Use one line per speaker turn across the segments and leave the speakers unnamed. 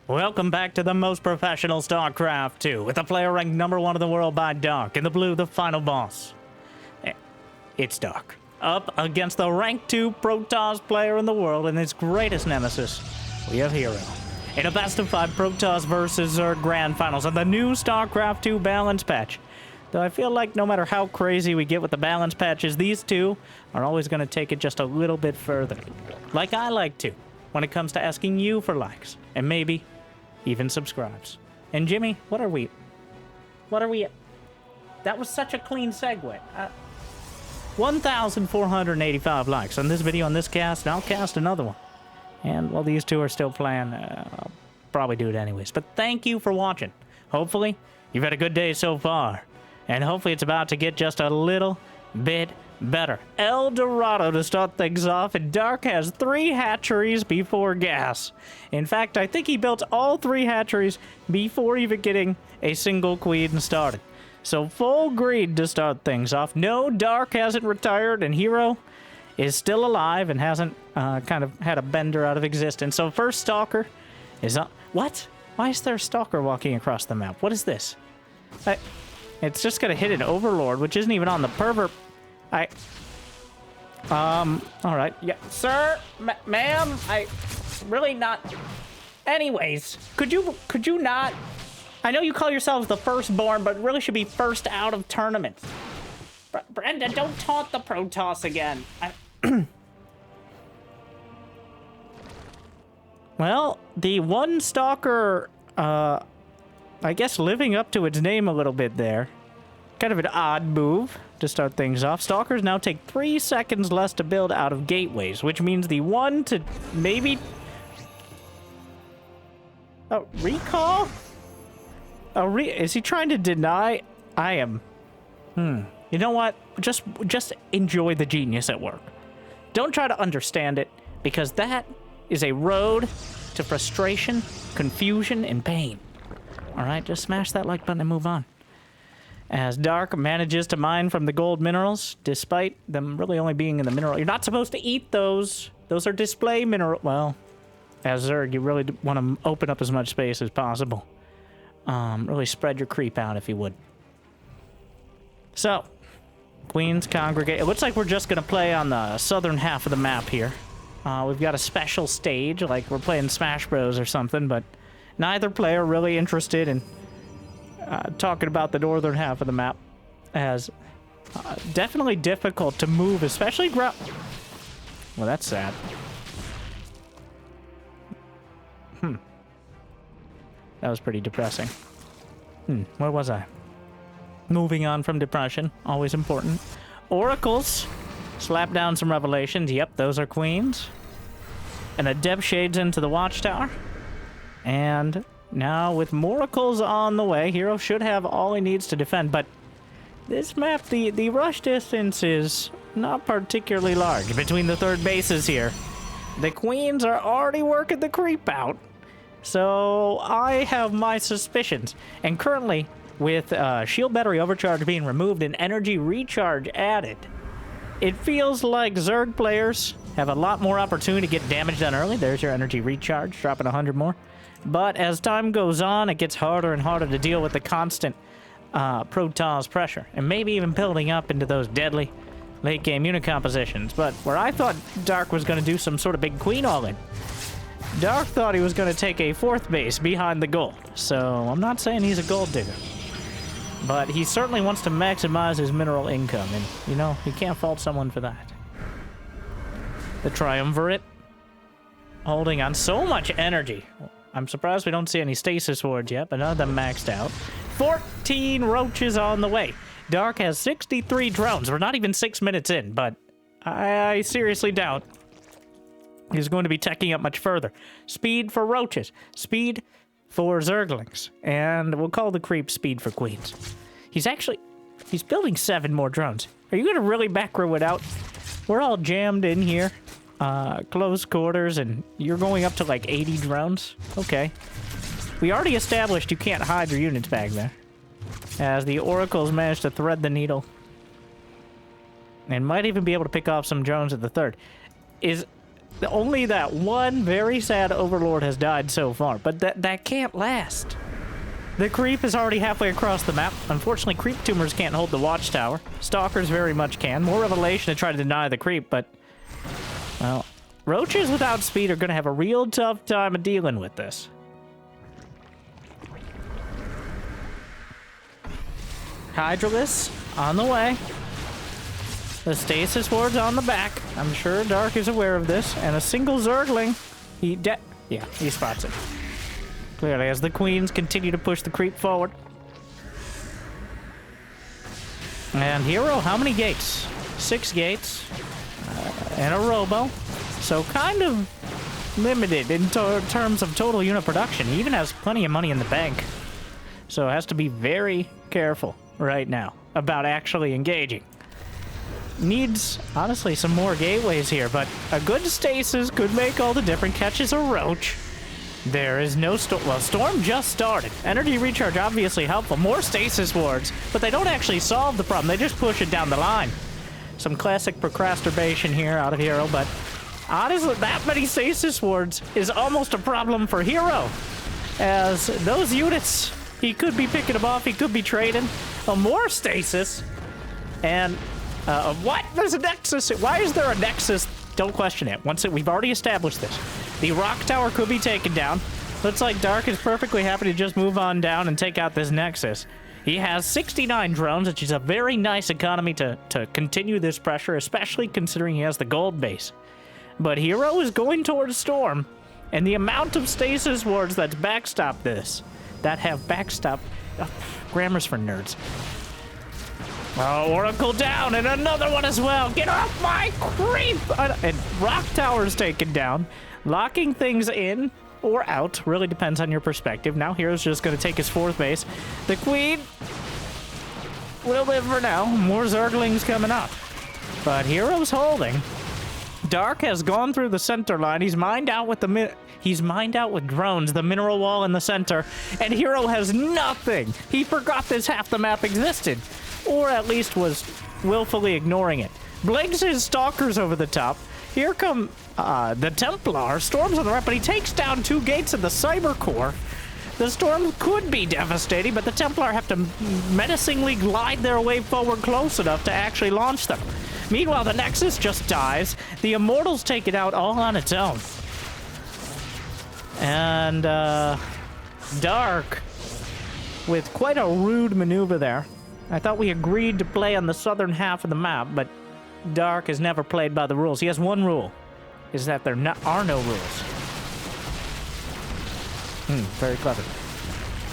Welcome back to the most professional StarCraft 2, with the player ranked #1 in the world by Dark, and the blue, the final boss. It's Dark, up against the rank 2 Protoss player in the world and his greatest nemesis. We have Hero. In a best of 5 Protoss versus Zerg Grand Finals of the new StarCraft 2 balance patch. Though I feel like no matter how crazy we get with the balance patches, these two are always going to take it just a little bit further. Like I like to, when it comes to asking you for likes, and maybe even subscribes. And Jimmy, what are we? That was such a clean segue. 1,485 likes on this video, on this cast, and I'll cast another one. And while these two are still playing, I'll probably do it anyways. But thank you for watching. Hopefully, you've had a good day so far. And hopefully it's about to get just a little bit better. El Dorado to start things off, and Dark has 3 hatcheries before gas. In fact, I think he built all 3 hatcheries before even getting a single queen started. So full green to start things off. No, Dark hasn't retired, and Hero is still alive and hasn't kind of had a bender out of existence. So first Stalker is up. What? Why is there a Stalker walking across the map? What is this? It's just gonna hit an Overlord, which isn't even on the pervert. Alright, yeah, sir, ma'am, I really not, anyways, could you not, I know you call yourselves the firstborn, but really should be first out of tournaments. Brenda, don't taunt the Protoss again. Well, the one Stalker, I guess living up to its name a little bit there. Kind of an odd move to start things off. Stalkers now take 3 seconds less to build out of gateways, which means the 1 to maybe... Oh, recall? Oh, is he trying to deny? I am... You know what? Just enjoy the genius at work. Don't try to understand it, because that is a road to frustration, confusion, and pain. Alright, just smash that like button and move on. As Dark manages to mine from the gold minerals, despite them really only being in the mineral. You're not supposed to eat those. Those are display mineral. Well, as Zerg, you really want to open up as much space as possible. Really spread your creep out if you would. So, Queens congregate. It looks like we're just going to play on the southern half of the map here. We've got a special stage, like we're playing Smash Bros. Or something, but neither player really interested in talking about the northern half of the map, as definitely difficult to move, especially ground. Well, that's sad. That was pretty depressing. Where was I? Moving on from depression, always important. Oracles, slap down some revelations. Yep, those are queens. And a Deb shades into the watchtower. And now, with Moracles on the way, Hero should have all he needs to defend, but this map, the rush distance is not particularly large between the third bases here. The queens are already working the creep out, so I have my suspicions. And currently, with shield battery overcharge being removed and energy recharge added, it feels like Zerg players have a lot more opportunity to get damage done early. There's your energy recharge, dropping 100 more. But as time goes on, it gets harder and harder to deal with the constant Protoss pressure, and maybe even building up into those deadly late game unit compositions. But where I thought Dark was going to do some sort of big queen all-in, Dark thought he was going to take a 4th base behind the gold. So I'm not saying he's a gold digger, but he certainly wants to maximize his mineral income, and you know, you can't fault someone for that. The Triumvirate, holding on so much energy. I'm surprised we don't see any stasis wards yet, but none of them maxed out. 14 roaches on the way. Dark has 63 drones. We're not even 6 minutes in, but I seriously doubt he's going to be teching up much further. Speed for roaches. Speed for Zerglings. And we'll call the creep speed for queens. He's building 7 more drones. Are you going to really back row it out? We're all jammed in here. Close quarters, and you're going up to like 80 drones? Okay. We already established you can't hide your units back there, as the Oracles managed to thread the needle. And might even be able to pick off some drones at the third. Only that one very sad Overlord has died so far, but that can't last. The creep is already halfway across the map. Unfortunately, creep tumors can't hold the watchtower. Stalkers very much can. More revelation to try to deny the creep, but... well, roaches without speed are going to have a real tough time of dealing with this. Hydralisk on the way. The stasis ward's on the back. I'm sure Dark is aware of this. And a single Zergling. Yeah, he spots it. Clearly, as the queens continue to push the creep forward. And Hero, how many gates? 6 gates. And a Robo. So kind of limited in terms of total unit production. He even has plenty of money in the bank. So has to be very careful right now about actually engaging. Needs, honestly, some more gateways here, but a good stasis could make all the difference. Catches a roach. There is no storm. Well, storm just started. Energy recharge obviously helpful. More stasis wards, but they don't actually solve the problem. They just push it down the line. Some classic procrastination here out of Hero, but honestly, that many stasis wards is almost a problem for Hero. As those units, he could be picking them off, he could be trading. More stasis. And, what? There's a nexus. Why is there a nexus? Don't question it. We've already established this. The rock tower could be taken down. Looks like Dark is perfectly happy to just move on down and take out this nexus. He has 69 drones, which is a very nice economy to continue this pressure, especially considering he has the gold base. But Hero is going towards Storm, and the amount of stasis wards that's backstop this, that have backstop... grammar's for nerds. Oh, Oracle down, and another one as well. Get off my creep! And Rock Tower's taken down. Locking things in or out. Really depends on your perspective. Now Hero's just going to take his 4th base. The Queen will live for now. More Zerglings coming up. But Hero's holding. Dark has gone through the center line. He's mined out with drones, the mineral wall in the center. And Hero has nothing. He forgot this half the map existed. Or at least was willfully ignoring it. Blinks his stalkers over the top. Here come the Templar. Storm's on the right, but he takes down 2 gates of the Cyber Core. The Storm could be devastating, but the Templar have to menacingly glide their way forward close enough to actually launch them. Meanwhile, the Nexus just dies. The Immortals take it out all on its own. And Dark, with quite a rude maneuver there. I thought we agreed to play on the southern half of the map, but Dark has never played by the rules. He has one rule, is that there are no rules. Very clever.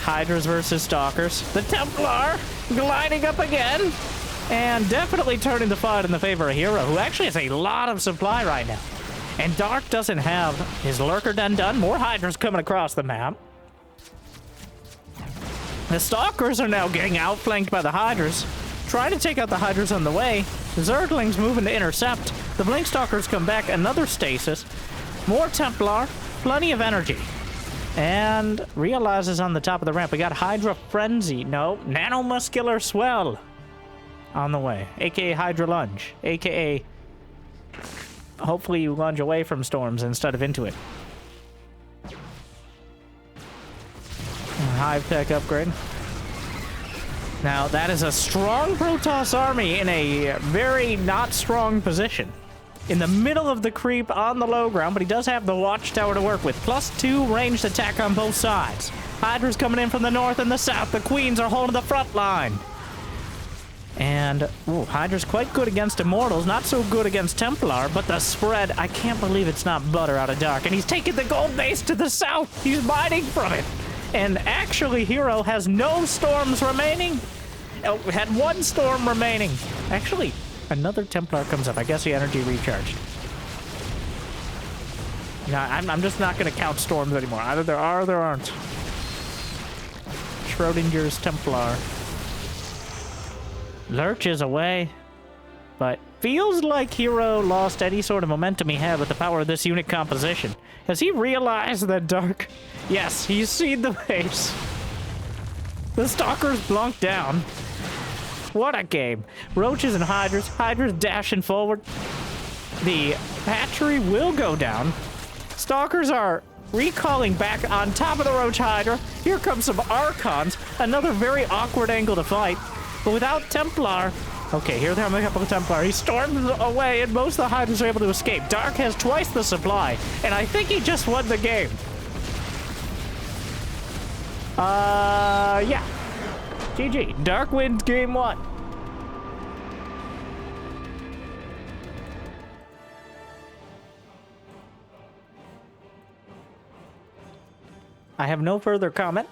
Hydras versus Stalkers. The Templar gliding up again, and definitely turning the fight in the favor of Hero, who actually has a lot of supply right now. And Dark doesn't have his Lurker done. More Hydras coming across the map. The Stalkers are now getting outflanked by the Hydras. Trying to take out the Hydras on the way. The Zerglings moving to intercept. The Blink Stalkers come back. Another stasis. More Templar. Plenty of energy. And realizes on the top of the ramp, we got Hydra Frenzy. No, Nanomuscular Swell on the way. AKA Hydra Lunge. AKA hopefully you lunge away from storms instead of into it. Hive tech upgrade. Now, that is a strong Protoss army in a very not strong position. In the middle of the creep on the low ground, but he does have the watchtower to work with. +2 ranged attack on both sides. Hydra's coming in from the north and the south. The Queens are holding the front line. And, ooh, Hydra's quite good against Immortals. Not so good against Templar, but the spread, I can't believe it's not butter out of Dark. And he's taking the gold base to the south. He's mining from it. And actually, Hero has no storms remaining. Oh, had 1 storm remaining. Actually, another Templar comes up. I guess he energy recharged. Nah, I'm just not going to count storms anymore. Either there are or there aren't. Schrodinger's Templar. Lurch is away. But feels like Hero lost any sort of momentum he had with the power of this unit composition. Has he realized that Dark... Yes, he's seen the base. The Stalker's blunked down. What a game. Roaches and Hydras. Hydras dashing forward. The hatchery will go down. Stalkers are recalling back on top of the Roach Hydra. Here comes some Archons. Another very awkward angle to fight. But without Templar... Okay, here come a couple of Templar. He storms away, and most of the Hydras are able to escape. Dark has twice the supply, and I think he just won the game. Yeah. GG. Dark wins game 1. I have no further comment.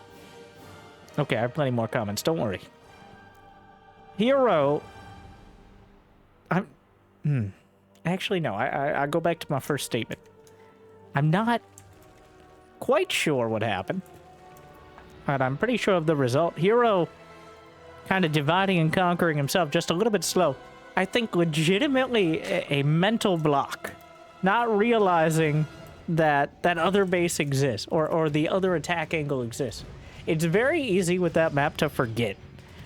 Okay, I have plenty more comments. Don't worry. Hero... Actually, no. I go back to my first statement. I'm not quite sure what happened. But I'm pretty sure of the result. Hero kind of dividing and conquering himself, just a little bit slow. I think legitimately a mental block. Not realizing that that other base exists, or the other attack angle exists. It's very easy with that map to forget,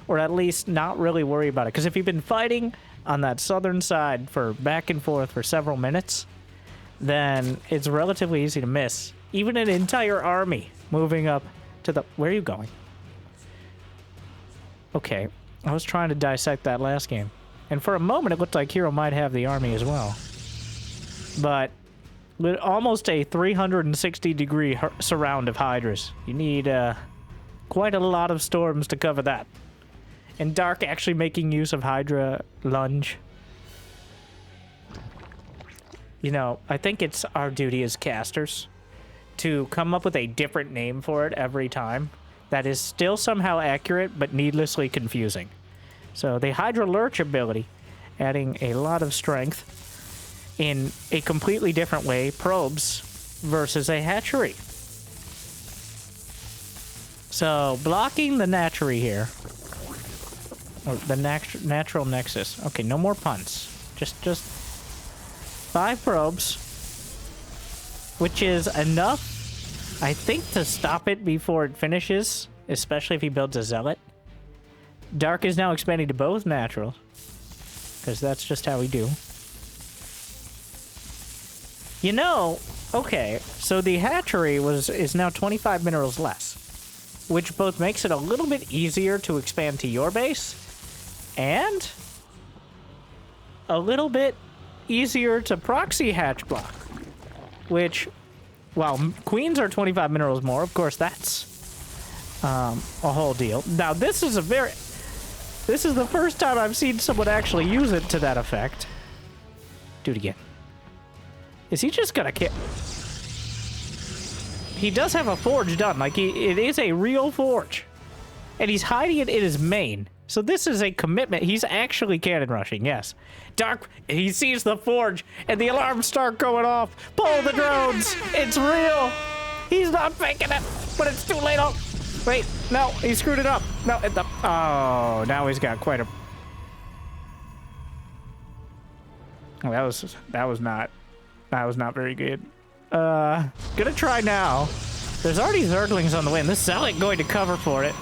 or at least not really worry about it. Because if you've been fighting on that southern side for back and forth for several minutes, then it's relatively easy to miss. Even an entire army moving up to the... Where are you going? Okay, I was trying to dissect that last game. And for a moment, it looked like Hero might have the army as well. But with almost a 360-degree surround of Hydras. You need quite a lot of storms to cover that. And Dark actually making use of Hydra Lunge. You know, I think it's our duty as casters to come up with a different name for it every time that is still somehow accurate but needlessly confusing. So the Hydra Lurch ability, adding a lot of strength in a completely different way, probes versus a hatchery. So blocking the hatchery here. Or the natural nexus. Okay, no more puns. Just 5 probes, which is enough, I think, to stop it before it finishes, especially if he builds a zealot. Dark is now expanding to both naturals, because that's just how we do. You know, okay, so the hatchery is now 25 minerals less, which both makes it a little bit easier to expand to your base, and a little bit easier to proxy hatch block, which, well, queens are 25 minerals more. Of course, that's a whole deal. Now, this is the first time I've seen someone actually use it to that effect. Do it again. Is he just gonna kill? He does have a forge done. Like, it is a real forge. And he's hiding it in his main. So this is a commitment. He's actually cannon rushing, yes. Dark, he sees the forge, and the alarms start going off. Pull the drones. It's real. He's not faking it, but it's too late. Oh, wait, no, he screwed it up. No, oh, now he's got quite a... Oh, that was not very good. Gonna try now. There's already Zerglings on the way, and this Zealot going to cover for it.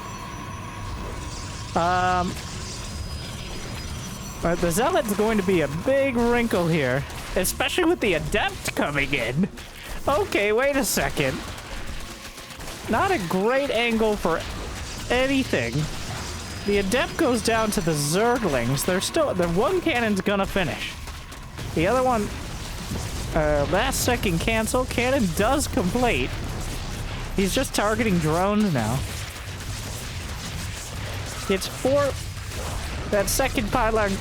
But the Zealot's going to be a big wrinkle here, especially with the Adept coming in. Okay, wait a second. Not a great angle for anything. The Adept goes down to the Zerglings. The one cannon's gonna finish. The other one, last second cancel. Cannon does complete. He's just targeting drones now. It's 4. That second pylon.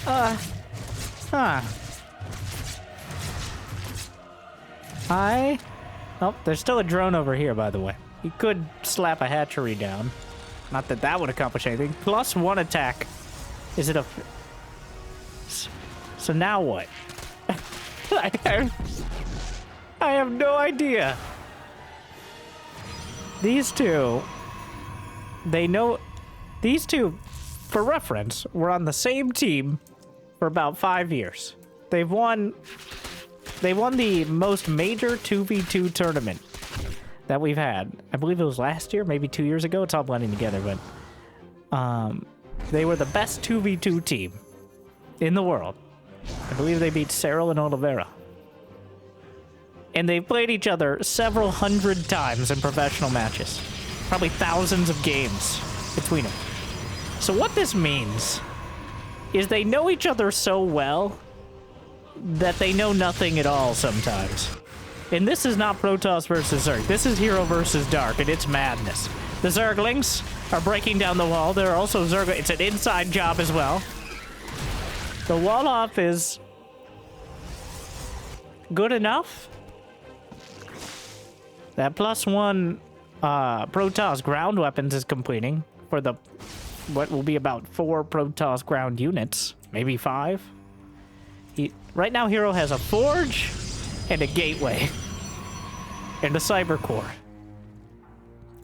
Oh, there's still a drone over here, by the way. He could slap a hatchery down. Not that that would accomplish anything. +1 attack. Is it a... So now what? I have no idea. These two... They know... These two, for reference, were on the same team for about 5 years. They've won... They won the most major 2v2 tournament that we've had. I believe it was last year, maybe 2 years ago. It's all blending together, but... They were the best 2v2 team in the world. I believe they beat Cyril and Oliveira. And they played each other several hundred times in professional matches. Probably thousands of games between them. So what this means is they know each other so well that they know nothing at all sometimes. And this is not Protoss versus Zerg. This is Hero versus Dark, and it's madness. The Zerglings are breaking down the wall. There are also Zerg... It's an inside job as well. The wall off is good enough. That +1 Protoss ground weapons is completing for the what will be about 4 Protoss ground units, maybe 5. Right now, Hero has a forge and a gateway and a cyber core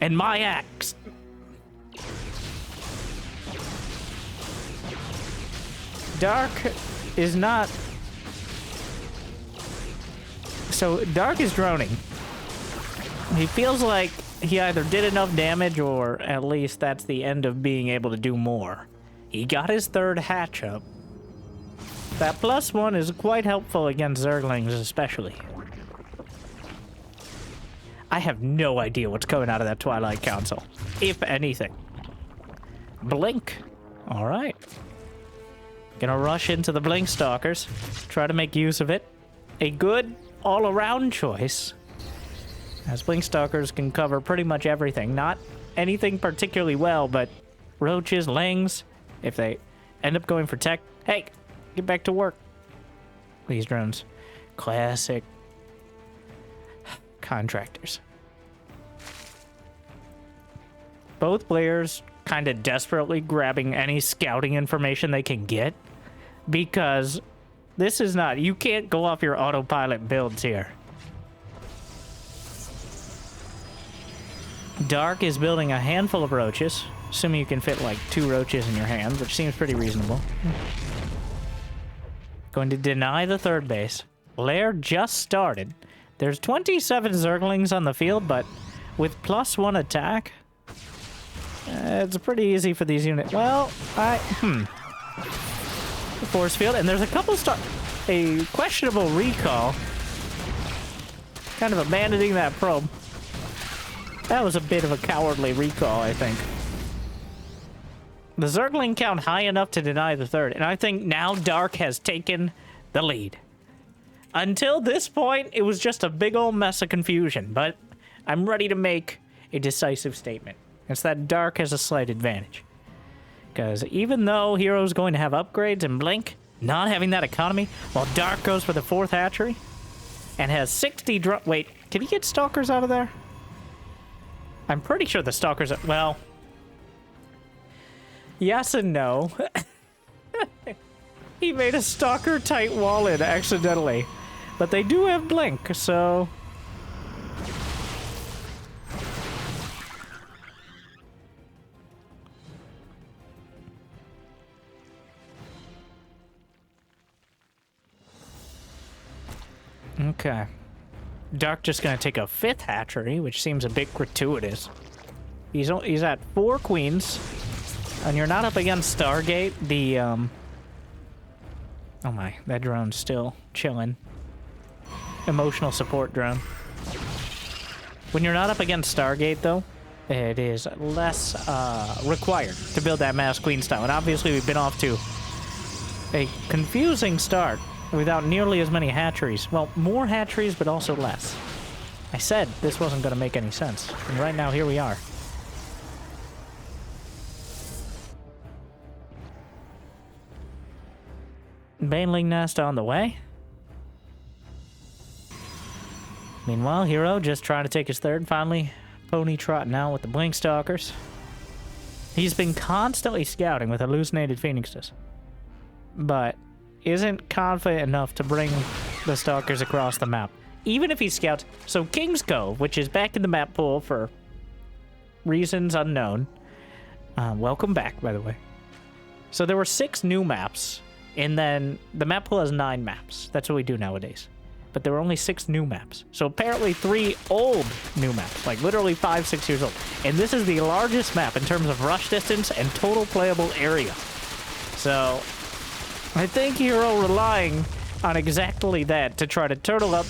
and my axe. Dark is not. So Dark is droning. He feels like he either did enough damage or at least that's the end of being able to do more. He got his 3rd hatch up. That +1 is quite helpful against Zerglings especially. I have no idea what's coming out of that Twilight Council, if anything. Blink. All right. Gonna rush into the Blink Stalkers, try to make use of it. A good all-around choice, as Blink Stalkers can cover pretty much everything. Not anything particularly well, but roaches, lings, if they end up going for tech. Hey, get back to work. These drones. Classic contractors. Both players kind of desperately grabbing any scouting information they can get, because this is not... You can't go off your autopilot builds here. Dark is building a handful of roaches, assuming you can fit like 2 roaches in your hand, which seems pretty reasonable. Going to deny the 3rd base. Lair just started. There's 27 Zerglings on the field, but with +1 attack, it's pretty easy for these units. Well, force field, and there's a couple a questionable recall. Kind of abandoning that probe. That was a bit of a cowardly recall, I think. The Zergling count high enough to deny the 3rd, and I think now Dark has taken the lead. Until this point, it was just a big old mess of confusion, but I'm ready to make a decisive statement. It's that Dark has a slight advantage. Because even though Hero's going to have upgrades and Blink, not having that economy, while Dark goes for the 4th hatchery and has 60 wait, can he get Stalkers out of there? I'm pretty sure the Stalkers are... Well... Yes and no. He made a Stalker tight wall in accidentally. But they do have Blink, so... Okay. Dark just gonna take a 5th hatchery, which seems a bit gratuitous. He's at 4 queens, and you're not up against Stargate. The oh my, that drone's still chilling. Emotional support drone. When you're not up against Stargate, though, it is less required to build that mass queen style. And obviously, we've been off to a confusing start without nearly as many hatcheries. Well, more hatcheries, but also less. I said this wasn't going to make any sense. And right now, here we are. Baneling nest on the way. Meanwhile, Hero just trying to take his 3rd. Finally, pony trotting out with the Blink Stalkers. He's been constantly scouting with hallucinated phoenixes, but isn't confident enough to bring the Stalkers across the map. Even if he scouts... So King's Cove, which is back in the map pool for reasons unknown. Welcome back, by the way. So there were 6 new maps, and then the map pool has 9 maps. That's what we do nowadays. but there were only 6 new maps. So apparently 3 old new maps, like literally 5, 6 years old. And this is the largest map in terms of rush distance and total playable area. So I think Hero relying on exactly that to try to turtle up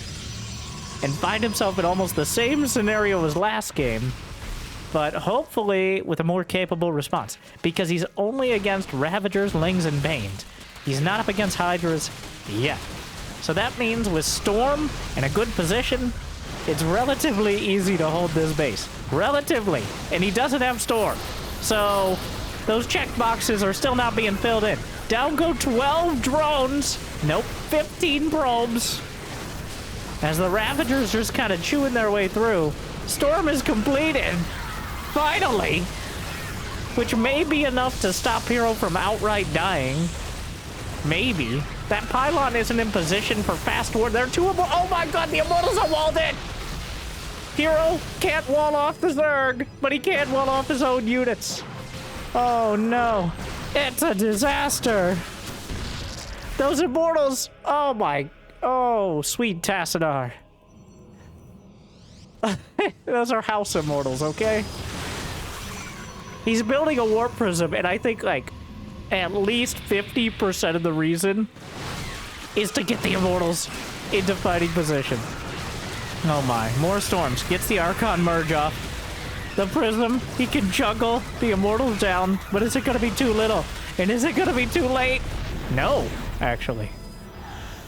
and find himself in almost the same scenario as last game, but hopefully with a more capable response, because he's only against Ravagers, Lings, and Banes. He's not up against Hydras yet. So that means with Storm and a good position, it's relatively easy to hold this base. Relatively. And he doesn't have Storm. So those check boxes are still not being filled in. Down go 12 drones. Nope, 15 probes. As the Ravagers just kind of chewing their way through. Storm is completed. Finally. Which may be enough to stop Hero from outright dying. Maybe. That pylon isn't in position for fast war. There are 2 of them. Oh my god, the Immortals are walled in! Hero can't wall off the Zerg, but he can't wall off his own units. Oh no. It's a disaster. Those Immortals. Oh my. Oh, sweet Tassadar. Those are House Immortals, okay? He's building a Warp Prism, and I think, like, at least 50% of the reason is to get the Immortals into fighting position. Oh my, more Storms. Gets the Archon Merge off. The Prism, he can juggle the Immortals down, but is it going to be too little? And is it going to be too late? No, actually.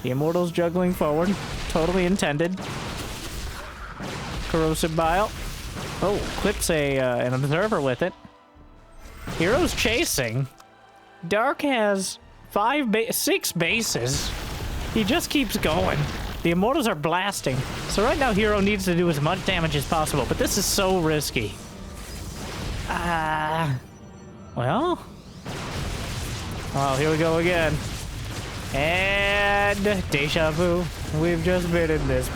The Immortals juggling forward. Totally intended. Corrosive Bile. Oh, clips an Observer with it. Hero's chasing. Dark has 6 bases. He just keeps going. The Immortals are blasting. So right now, Hero needs to do as much damage as possible, but this is so risky. Well. Oh, here we go again. And deja vu. We've just been in this.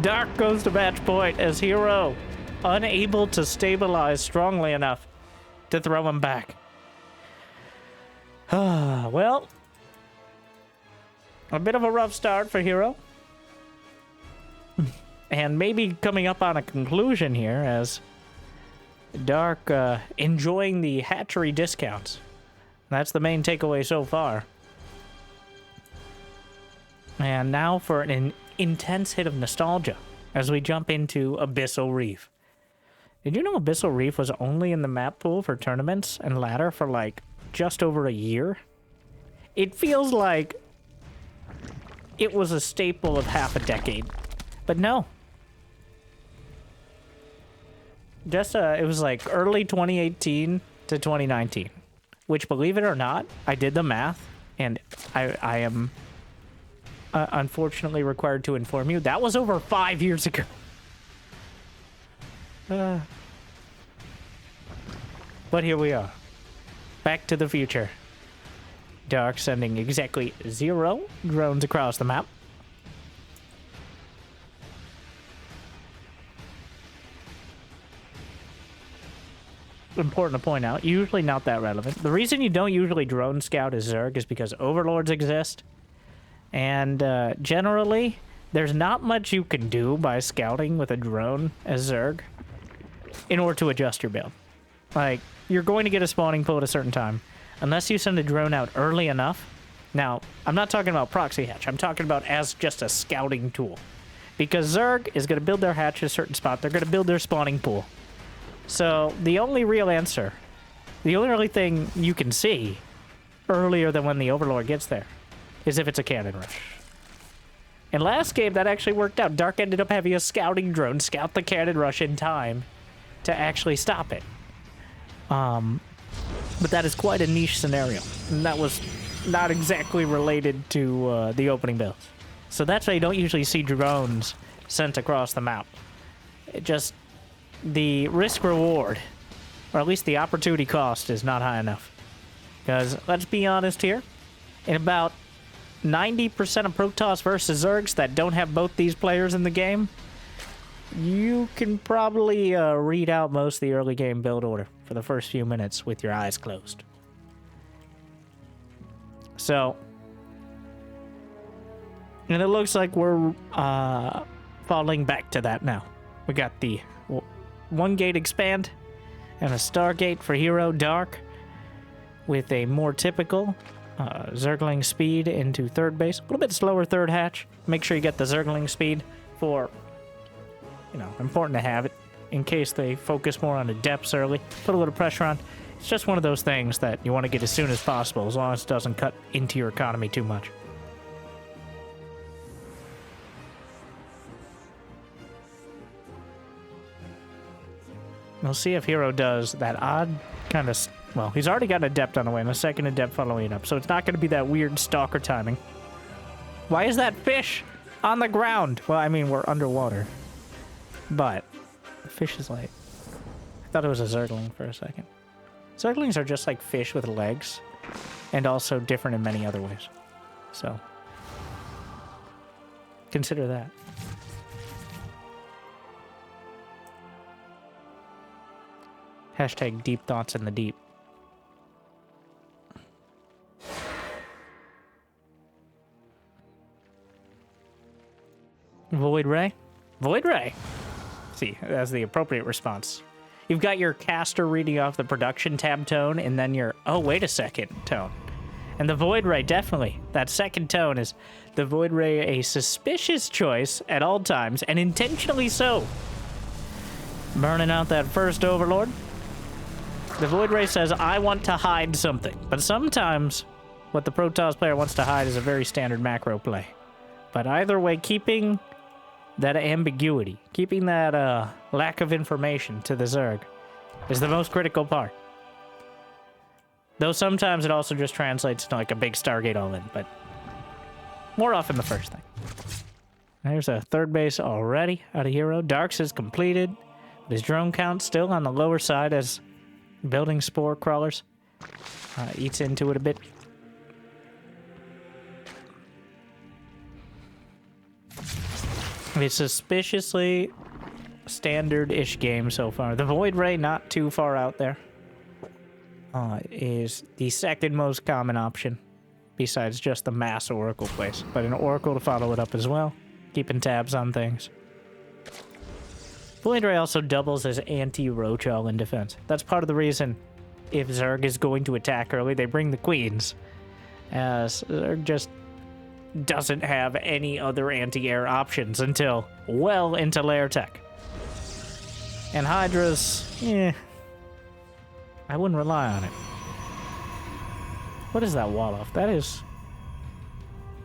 Dark goes to match point as Hero, unable to stabilize strongly enough to throw him back. Well, a bit of a rough start for Hero. And maybe coming up on a conclusion here as Dark enjoying the hatchery discounts. That's the main takeaway so far. And now for an intense hit of nostalgia as we jump into Abyssal Reef. Did you know Abyssal Reef was only in the map pool for tournaments and ladder for like just over a year? It feels like it was a staple of half a decade, but no. Just it was like early 2018 to 2019, which, believe it or not, I did the math, and I am unfortunately required to inform you that was over 5 years ago. But here we are. Back to the future. Dark sending exactly 0 drones across the map. Important to point out, usually not that relevant. The reason you don't usually drone scout as Zerg is because overlords exist. And generally, there's not much you can do by scouting with a drone as Zerg in order to adjust your build. Like, you're going to get a spawning pool at a certain time, unless you send a drone out early enough. Now, I'm not talking about proxy hatch. I'm talking about as just a scouting tool. Because Zerg is going to build their hatch at a certain spot. They're going to build their spawning pool. So, the only real answer, the only really thing you can see earlier than when the Overlord gets there, is if it's a cannon rush. In last game, that actually worked out. Dark ended up having a scouting drone scout the cannon rush in time to actually stop it. But that is quite a niche scenario. And that was not exactly related to the opening build. So that's why you don't usually see drones sent across the map. It just, the risk-reward, or at least the opportunity cost, is not high enough. Because, let's be honest here, in about 90% of Protoss versus Zergs that don't have both these players in the game, you can probably read out most of the early game build order for the first few minutes with your eyes closed. So, And it looks like we're falling back to that now. We got the one gate expand and a Stargate for Hero Dark with a more typical Zergling speed into third base. A little bit slower third hatch. Make sure you get the Zergling speed for, important to have it in case they focus more on the depths early. Put a little pressure on. It's just one of those things that you want to get as soon as possible, as long as it doesn't cut into your economy too much. We'll see if Hero does that odd kind of... Well, he's already got an Adept on the way and a second Adept following it up, so it's not going to be that weird Stalker timing. Why is that fish on the ground? Well, I mean, we're underwater. But the fish is like... I thought it was a Zergling for a second. Zerglings are just like fish with legs, and also different in many other ways. So, consider that. Hashtag deep thoughts in the deep. Void Ray? Void Ray! See, that's the appropriate response. You've got your caster reading off the production tab tone, and then your, oh, wait a second, tone. And the Void Ray, definitely. That second tone is the Void Ray, a suspicious choice at all times, and intentionally so. Burning out that first Overlord. The Void Ray says, I want to hide something. But sometimes, what the Protoss player wants to hide is a very standard macro play. But either way, keeping that ambiguity, keeping that lack of information to the Zerg is the most critical part. Though sometimes it also just translates to like a big Stargate all-in, but more often the first thing. There's a third base already out of Hero. Darks is completed. His drone count still on the lower side as building spore crawlers. Eats into it a bit. It's suspiciously standard-ish game so far. The Void Ray, not too far out there, is the second most common option, besides just the mass Oracle place. But an Oracle to follow it up as well, keeping tabs on things. Void Ray also doubles as anti-Roach all in defense. That's part of the reason if Zerg is going to attack early, they bring the Queens, as Zerg just doesn't have any other anti-air options until well into lair tech. And Hydra's, I wouldn't rely on it. What is that wall off? That is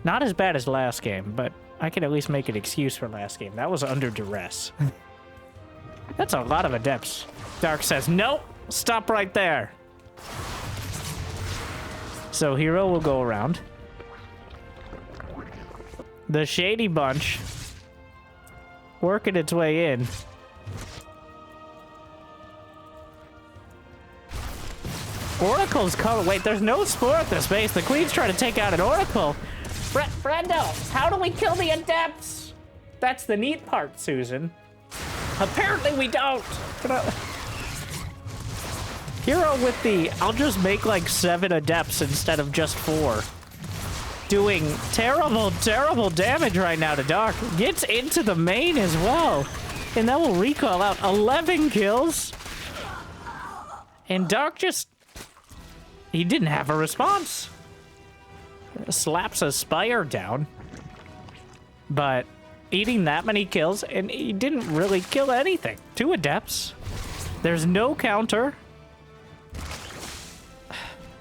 not as bad as last game, but I can at least make an excuse for last game. That was under duress. That's a lot of Adepts. Dark says, nope, stop right there. So Hero will go around. The Shady Bunch working its way in. Oracle's coming. Wait, there's no spore at this base. The Queen's trying to take out an Oracle. Brendo, how do we kill the Adepts? That's the neat part, Susan. Apparently we don't. Hero with the, I'll just make like 7 Adepts instead of just 4. Doing terrible, terrible damage right now to Dark. Gets into the main as well. And that will recall out 11 kills. And Dark just, he didn't have a response. Slaps a Spire down. But eating that many kills, and he didn't really kill anything. 2 Adepts. There's no counter.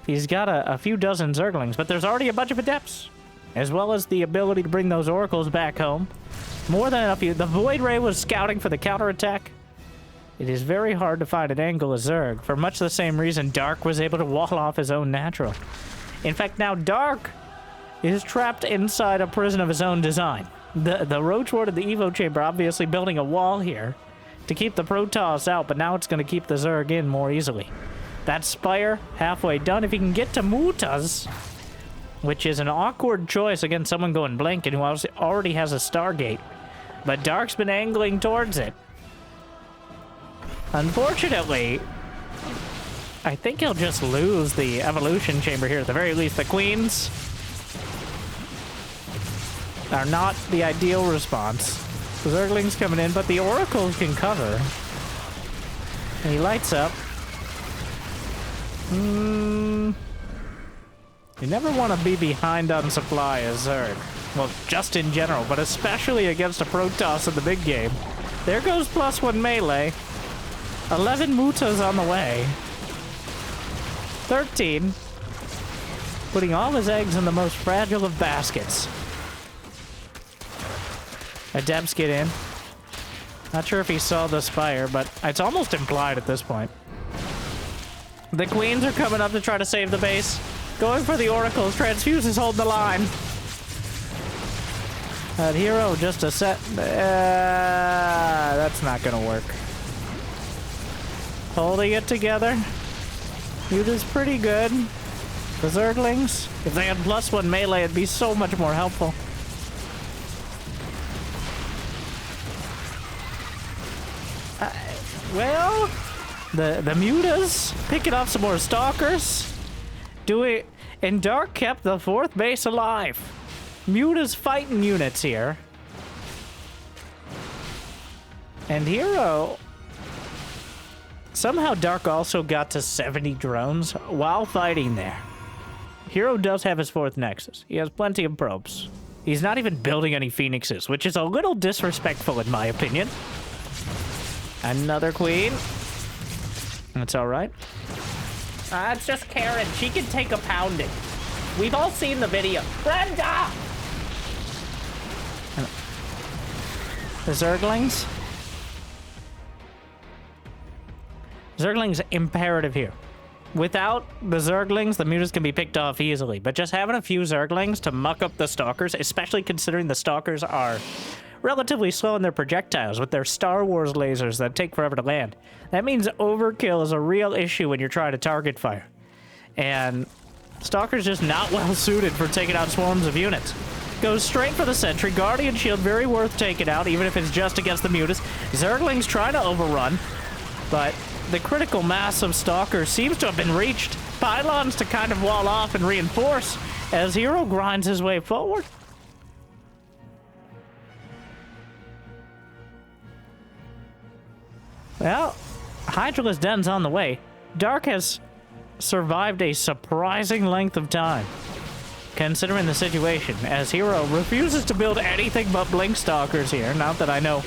He's got a few dozen Zerglings, but there's already a bunch of Adepts, as well as the ability to bring those Oracles back home. More than enough. The Void Ray was scouting for the counterattack. It is very hard to find an angle of Zerg, for much the same reason Dark was able to wall off his own natural. In fact, now Dark is trapped inside a prison of his own design. The Roach Ward of the Evo Chamber obviously building a wall here to keep the Protoss out, but now it's going to keep the Zerg in more easily. That Spire, halfway done. If he can get to Mutas, which is an awkward choice against someone going Blanket who already has a Stargate. But Dark's been angling towards it. Unfortunately, I think he'll just lose the Evolution Chamber here. At the very least, the Queens. are not the ideal response. The Zerglings coming in, but the Oracles can cover. And he lights up. You never want to be behind on supply as Zerg. Well, just in general, but especially against a Protoss in the big game. There goes +1 melee. 11 Mutas on the way. 13. Putting all his eggs in the most fragile of baskets. Adepts get in. Not sure if he saw the Spire, but it's almost implied at this point. The Queens are coming up to try to save the base. Going for the Oracles. Transfuse is holding the line. That hero just a set. That's not gonna work. Holding it together. Muta's pretty good. The Zerglings, if they had +1 melee, it'd be so much more helpful. Well, the Mutas picking up some more Stalkers. And Dark kept the 4th base alive. Muta's fighting units here. And Hero... Somehow Dark also got to 70 drones while fighting there. Hero does have his 4th Nexus. He has plenty of probes. He's not even building any Phoenixes, which is a little disrespectful in my opinion. Another Queen. That's alright. It's just Karen. She can take a pounding. We've all seen the video. Brenda! The Zerglings? Zerglings imperative here. Without the Zerglings, the Mutas can be picked off easily. But just having a few Zerglings to muck up the Stalkers, especially considering the Stalkers are relatively slow in their projectiles with their Star Wars lasers that take forever to land. That means overkill is a real issue when you're trying to target fire. And Stalker's just not well suited for taking out swarms of units. Goes straight for the Sentry. Guardian Shield, very worth taking out, even if it's just against the Mutas. Zerglings trying to overrun, but the critical mass of Stalkers seems to have been reached. Pylons to kind of wall off and reinforce as Hero grinds his way forward. Well, Hydralisk Den's on the way. Dark has survived a surprising length of time, considering the situation, as Hero refuses to build anything but Blink Stalkers here. Not that I know.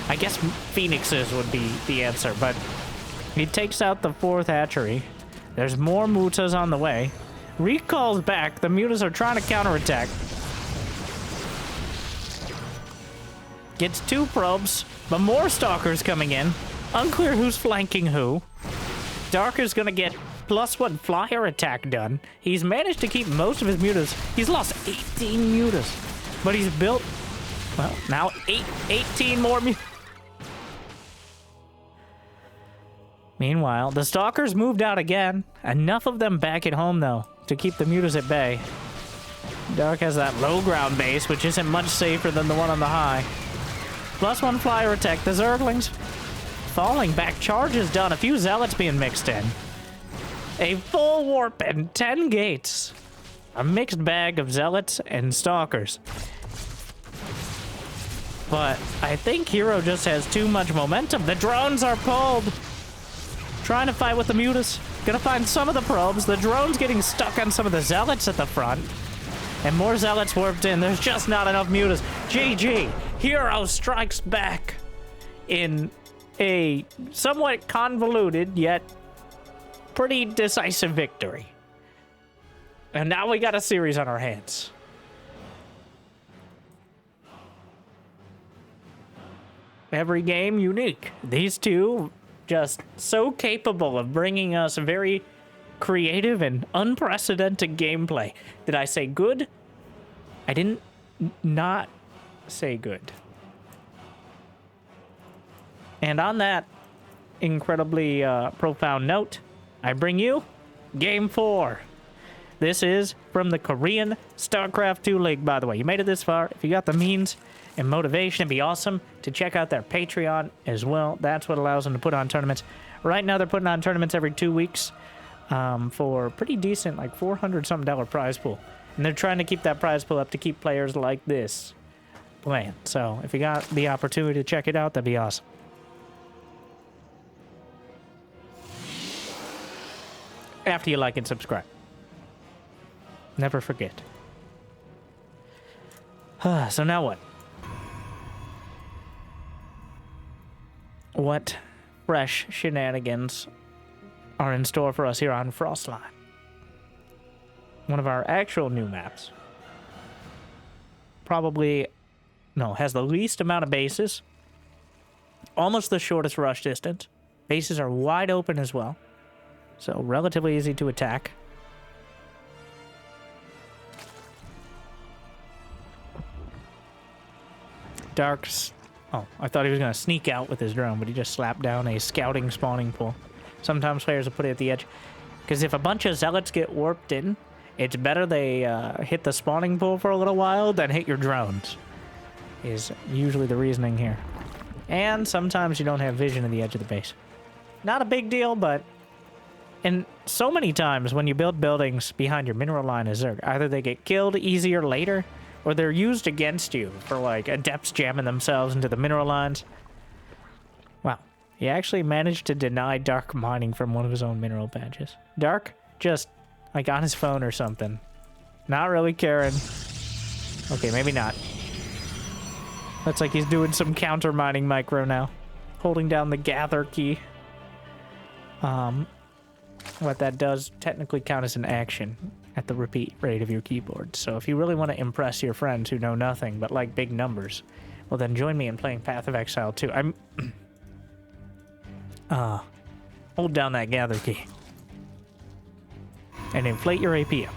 I guess Phoenixes would be the answer, but he takes out the 4th hatchery. There's more Mutas on the way. Recalls back. The Mutas are trying to counterattack. Gets 2 probes, but more Stalkers coming in. Unclear who's flanking who. Dark is gonna get +1 flyer attack done. He's managed to keep most of his Mutas. He's lost 18 Mutas, but he's built, well, now 18 more Mutas. Meanwhile, the Stalkers moved out again. Enough of them back at home, though, to keep the Mutas at bay. Dark has that low ground base, which isn't much safer than the one on the high. +1 flyer attack. The Zerglings falling back. Charges done. A few Zealots being mixed in. A full warp and 10 gates. A mixed bag of Zealots and Stalkers. But I think Hero just has too much momentum. The drones are pulled. Trying to fight with the Mutas. Gonna find some of the probes. The drone's getting stuck on some of the Zealots at the front. And more Zealots warped in. There's just not enough Mutas. GG. Hero strikes back in a somewhat convoluted yet pretty decisive victory. And now we got a series on our hands. Every game unique. These two just so capable of bringing us very creative and unprecedented gameplay. Did I say good? I didn't not say good. And on that incredibly profound note, I bring you Game 4. This is from the Korean StarCraft 2 League, by the way. You made it this far. If you got the means and motivation, it'd be awesome to check out their Patreon as well. That's what allows them to put on tournaments. Right now, they're putting on tournaments every 2 weeks for pretty decent, like $400-something prize pool. And they're trying to keep that prize pool up to keep players like this plan. So if you got the opportunity to check it out, that'd be awesome. After you like and subscribe. Never forget. So now what? What fresh shenanigans are in store for us here on Frostline? One of our actual new maps. Probably, no, has the least amount of bases. Almost the shortest rush distance. Bases are wide open as well. So relatively easy to attack. Dark's... Oh, I thought he was going to sneak out with his drone, but he just slapped down a scouting spawning pool. Sometimes players will put it at the edge. Because if a bunch of zealots get warped in, it's better they hit the spawning pool for a little while than hit your drones. Is usually the reasoning here. And sometimes you don't have vision of the edge of the base. Not a big deal, but... And so many times when you build buildings behind your mineral line as Zerg, either they get killed easier later, or they're used against you for, like, adepts jamming themselves into the mineral lines. Wow. He actually managed to deny Dark mining from one of his own mineral patches. Dark just, like, on his phone or something. Not really caring. Okay, maybe not. Looks like he's doing some counter mining micro now. Holding down the gather key. What that does technically count as an action at the repeat rate of your keyboard. So if you really want to impress your friends who know nothing but like big numbers, well then join me in playing Path of Exile 2. Hold down that gather key. And inflate your APM.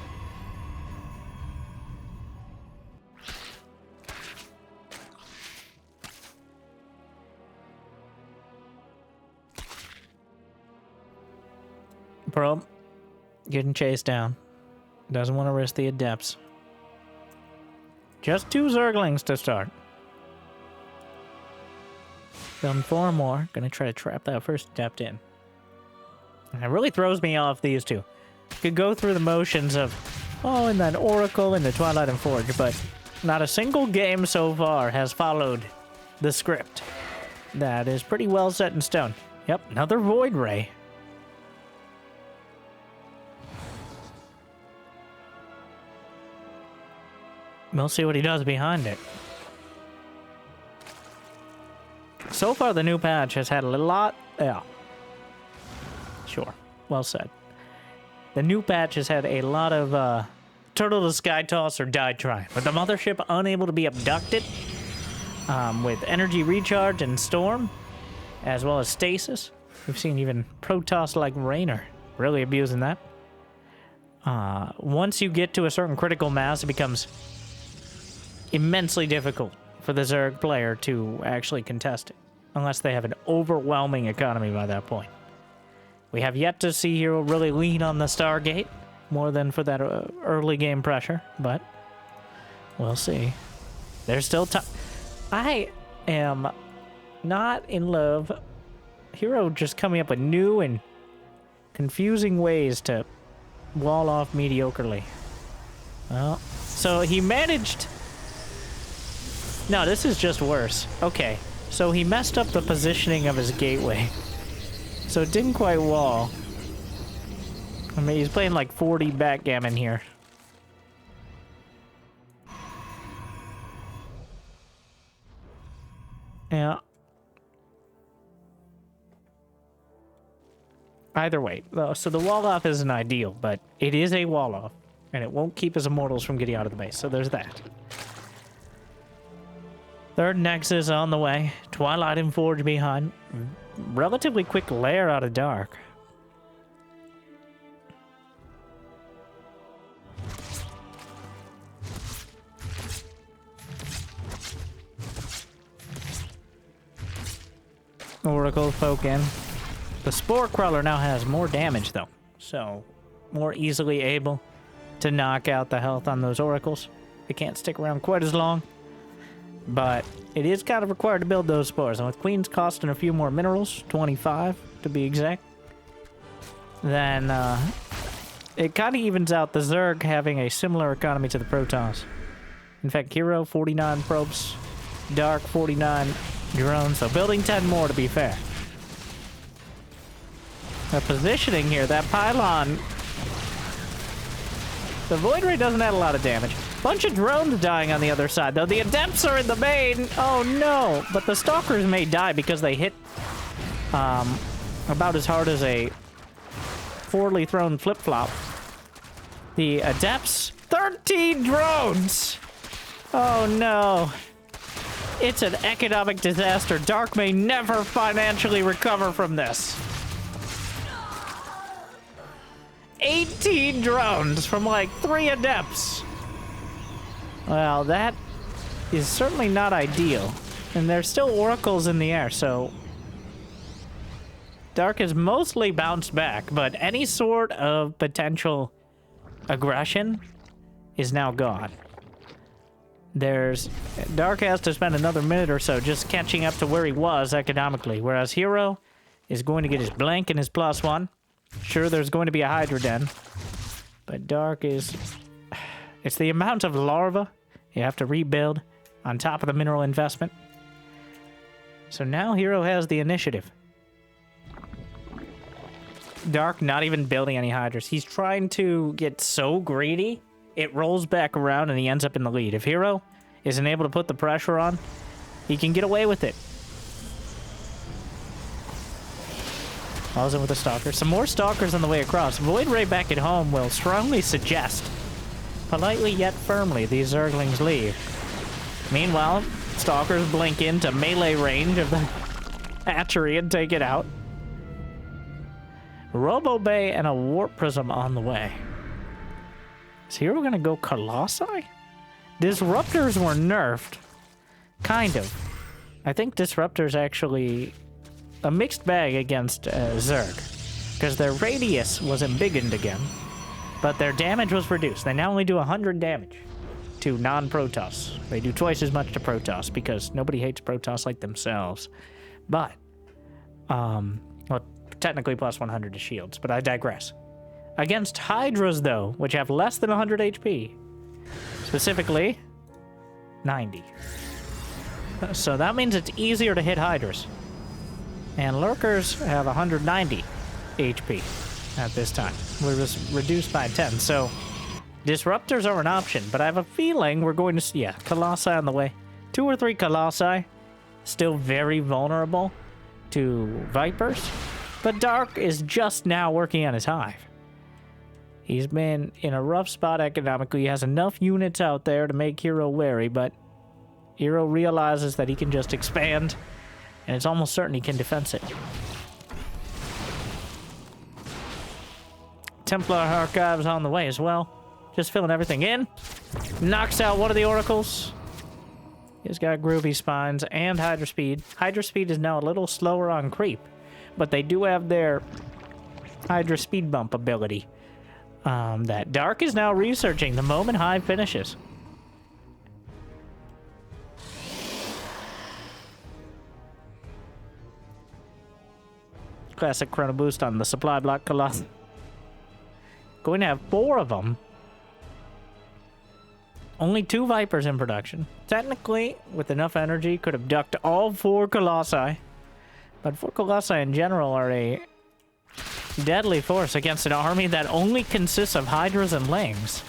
Probe, getting chased down. Doesn't want to risk the adepts. Just 2 Zerglings to start. Building 4 more. Gonna try to trap that first adept in. And it really throws me off, these two. Could go through the motions of, oh, and then Oracle and the Twilight and Forge, but not a single game so far has followed the script. That is pretty well set in stone. Yep, another Void Ray. We'll see what he does behind it. So far, the new patch has had a lot... Yeah. Sure. Well said. The new patch has had a lot of Turtle to Sky Toss or Die Trying. With the mothership unable to be abducted, with energy recharge and storm, as well as stasis. We've seen even Protoss like Raynor really abusing that. Once you get to a certain critical mass, it becomes immensely difficult for the Zerg player to actually contest it, unless they have an overwhelming economy by that point. We have yet to see Hero really lean on the Stargate, more than for that early game pressure, but we'll see. There's still time. I am not in love. Hero just coming up with new and confusing ways to wall off mediocrely. Well, so he managed... No, this is just worse. Okay, so he messed up the positioning of his gateway. So it didn't quite wall. I mean, he's playing like 40 backgammon here. Yeah. Either way, so the wall-off isn't ideal, but it is a wall-off, and it won't keep his immortals from getting out of the base, so there's that. Third Nexus on the way. Twilight and Forge behind. Relatively quick lair out of Dark. Oracle poke in. The Spore Crawler now has more damage though, so more easily able to knock out the health on those Oracles. They can't stick around quite as long. But it is kind of required to build those spores. And with Queens costing a few more minerals, 25 to be exact, then it kind of evens out the Zerg having a similar economy to the Protoss. In fact, Hero, 49 probes Dark 49 drones, so building 10 more to be fair. The positioning here, that pylon, the Void Ray doesn't add a lot of damage. Bunch of drones dying on the other side, though. The Adepts are in the main. Oh no, but the Stalkers may die because they hit about as hard as a forwardly thrown flip-flop. The Adepts, 13 drones! Oh no. It's an economic disaster. Dark may never financially recover from this. 18 drones from like 3 Adepts. Well, that is certainly not ideal. And there's still Oracles in the air, so Dark has mostly bounced back, but any sort of potential aggression is now gone. Dark has to spend another minute or so just catching up to where he was economically, whereas Hero is going to get his blank and his +1. Sure, there's going to be a Hydra Den, but Dark is... It's the amount of larva you have to rebuild on top of the mineral investment. So now Hero has the initiative. Dark not even building any Hydras. He's trying to get so greedy, it rolls back around and he ends up in the lead. If Hero isn't able to put the pressure on, he can get away with it. Falls in with a Stalker. Some more Stalkers on the way across. Void Ray back at home will strongly suggest, politely yet firmly, these Zerglings leave. Meanwhile, Stalkers blink into melee range of the hatchery and take it out. Robo Bay and a Warp Prism on the way. Is Hero gonna go Colossi? Disruptors were nerfed. Kind of. I think Disruptors actually a mixed bag against Zerg, because their radius was embiggened again, but their damage was reduced. They now only do 100 damage to non-Protoss. They do twice as much to Protoss, because nobody hates Protoss like themselves. But, well, technically plus 100 to shields, but I digress. Against Hydras, though, which have less than 100 HP, specifically 90. So that means it's easier to hit Hydras. And Lurkers have 190 HP at this time. We're just reduced by 10, so Disruptors are an option, but I have a feeling we're going to see, yeah, Colossi on the way. 2 or 3 Colossi, still very vulnerable to Vipers, but Dark is just now working on his hive. He's been in a rough spot economically. He has enough units out there to make Hero wary, but Hero realizes that he can just expand, and it's almost certain he can defense it. Templar Archives on the way as well. Just filling everything in. Knocks out one of the Oracles. He's got Groovy Spines and Hydra Speed. Hydra Speed is now a little slower on creep, but they do have their Hydra Speed Bump ability. That Dark is now researching the moment Hive finishes. Classic Chrono Boost on the supply block Colossus. Going to have 4 of them. Only 2 Vipers in production. Technically, with enough energy, could have ducked all 4 Colossi. But 4 Colossi in general are a deadly force against an army that only consists of Hydras and Lings.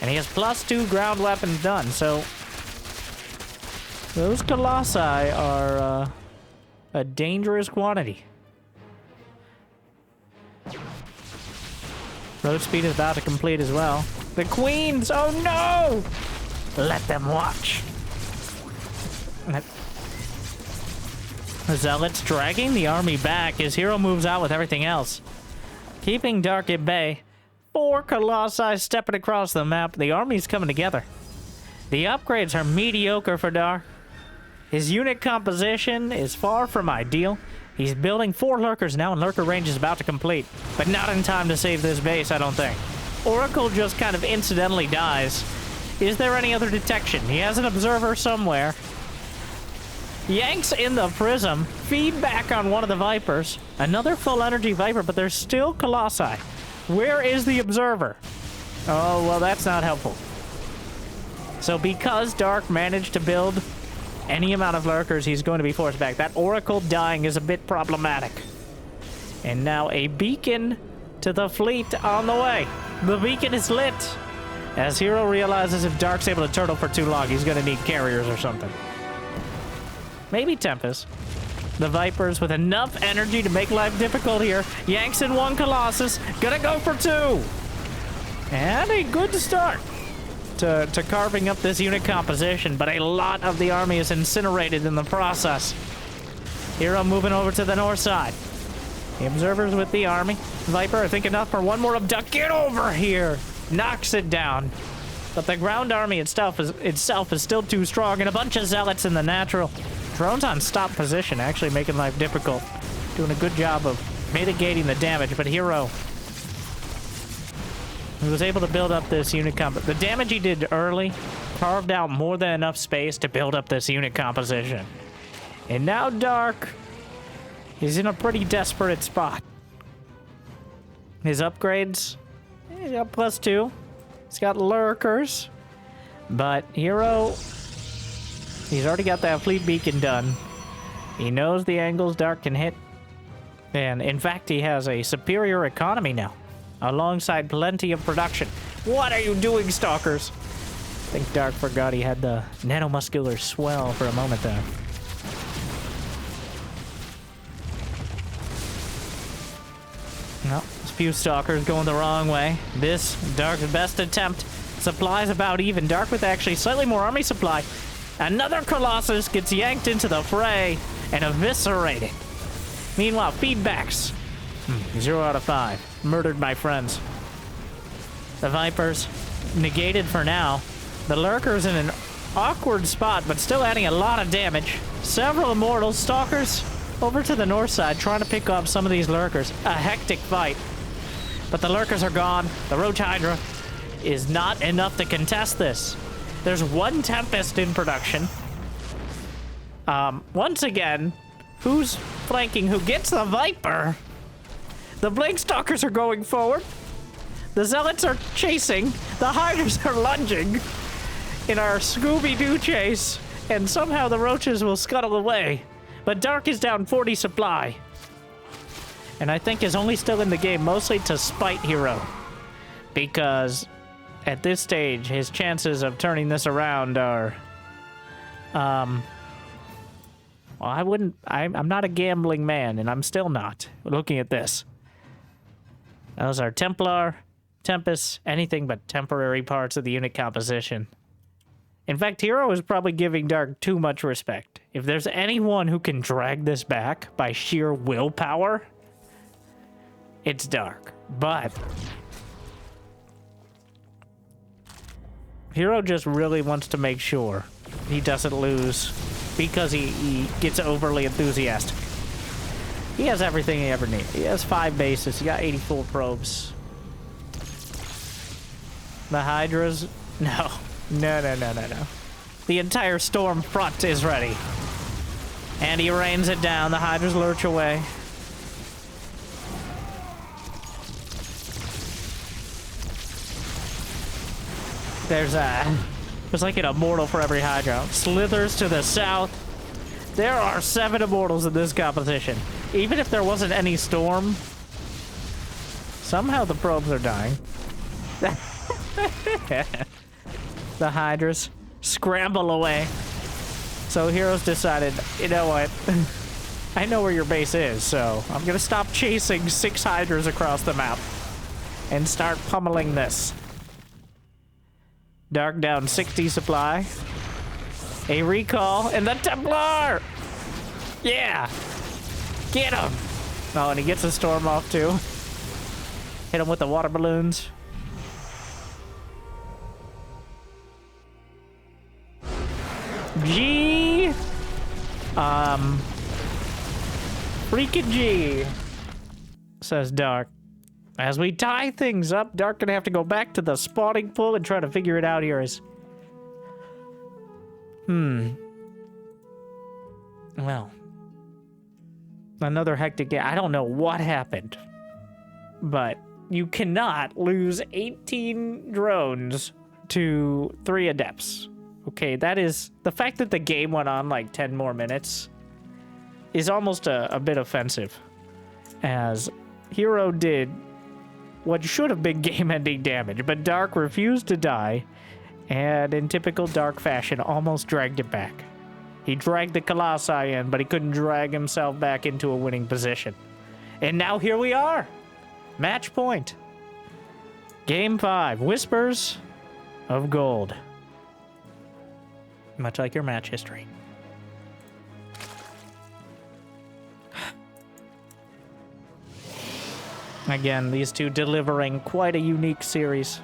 And he has +2 ground weapons done, so those Colossi are a dangerous quantity. Road speed is about to complete as well. The Queens! Oh no! Let them watch. The Zealots dragging the army back as Hero moves out with everything else. Keeping Dark at bay. 4 Colossi stepping across the map. The army's coming together. The upgrades are mediocre for Dark. His unit composition is far from ideal. He's building 4 Lurkers now, and Lurker range is about to complete. But not in time to save this base, I don't think. Oracle just kind of incidentally dies. Is there any other detection? He has an observer somewhere. Yanks in the Prism. Feedback on one of the Vipers. Another full energy Viper, but there's still Colossi. Where is the observer? Oh, well, that's not helpful. So because Dark managed to build any amount of lurkers, he's going to be forced back. That Oracle dying is a bit problematic. And now a beacon to the fleet on the way. The beacon is lit. As Hero realizes if Dark's able to turtle for too long, he's going to need carriers or something. Maybe Tempest. The Vipers with enough energy to make life difficult here. Yanks in one Colossus. Gonna go for two. And a good start to carving up this unit composition, but a lot of the army is incinerated in the process. Hero moving over to the north side. The Observers with the army. Viper, I think enough for one more abduct. Get over here! Knocks it down. But the ground army itself is still too strong, and a bunch of zealots in the natural. Drones on stop position, actually making life difficult. Doing a good job of mitigating the damage, but Hero, he was able to build up this unit the damage he did early carved out more than enough space to build up this unit composition. And now Dark is in a pretty desperate spot. His upgrades, he's got +2. He's got lurkers. But Hero, he's already got that fleet beacon done. He knows the angles Dark can hit. And in fact, he has a superior economy now, alongside plenty of production. What are you doing, Stalkers? I think Dark forgot he had the nanomuscular swell for a moment there. No, a few Stalkers going the wrong way. This, Dark's best attempt. Supplies about even. Dark with actually slightly more army supply. Another Colossus gets yanked into the fray and eviscerated. Meanwhile, feedbacks. 0 out of 5. Murdered my friends. The Vipers negated for now. The Lurkers in an awkward spot, but still adding a lot of damage. Several Immortals. Stalkers over to the north side, trying to pick up some of these Lurkers. A hectic fight. But the Lurkers are gone. The Roach Hydra is not enough to contest this. There's one Tempest in production. Once again, who's flanking who? Gets the Viper. The Blink Stalkers are going forward. The Zealots are chasing. The Hydras are lunging in our Scooby-Doo chase. And somehow the Roaches will scuttle away. But Dark is down 40 supply. And I think is only still in the game mostly to spite Hero. Because at this stage, his chances of turning this around are... well, I'm not a gambling man, and I'm still not. Looking at this. Those are Templar, Tempest, anything but temporary parts of the unit composition. In fact, Hero is probably giving Dark too much respect. If there's anyone who can drag this back by sheer willpower, it's Dark. But Hero just really wants to make sure he doesn't lose because he gets overly enthusiastic. He has everything he ever needs. He has 5 bases. He got 84 probes. The Hydras? No. No. The entire storm front is ready. And he rains it down. The Hydras lurch away. There's like an immortal for every Hydra. Slithers to the south. There are 7 immortals in this composition. Even if there wasn't any storm, somehow the probes are dying. The Hydras scramble away. So Heroes decided, you know what? I know where your base is, so I'm gonna stop chasing 6 Hydras across the map and start pummeling this. Dark down 60 supply. A recall, and the Templar! Yeah! Get him! Oh, and he gets a storm off too. Hit him with the water balloons. G! Freaking G! Says Dark. As we tie things up, Dark gonna have to go back to the spawning pool and try to figure it out here as... Well. Another hectic game. I don't know what happened. But you cannot lose 18 drones to 3 adepts. Okay, that is... The fact that the game went on like 10 more minutes is almost a bit offensive. As Hero did what should have been game-ending damage, but Dark refused to die, and in typical Dark fashion, almost dragged it back. He dragged the Colossi in, but he couldn't drag himself back into a winning position. And now here we are! Match point. Game 5, Whispers of Gold. Much like your match history. Again, these two delivering quite a unique series.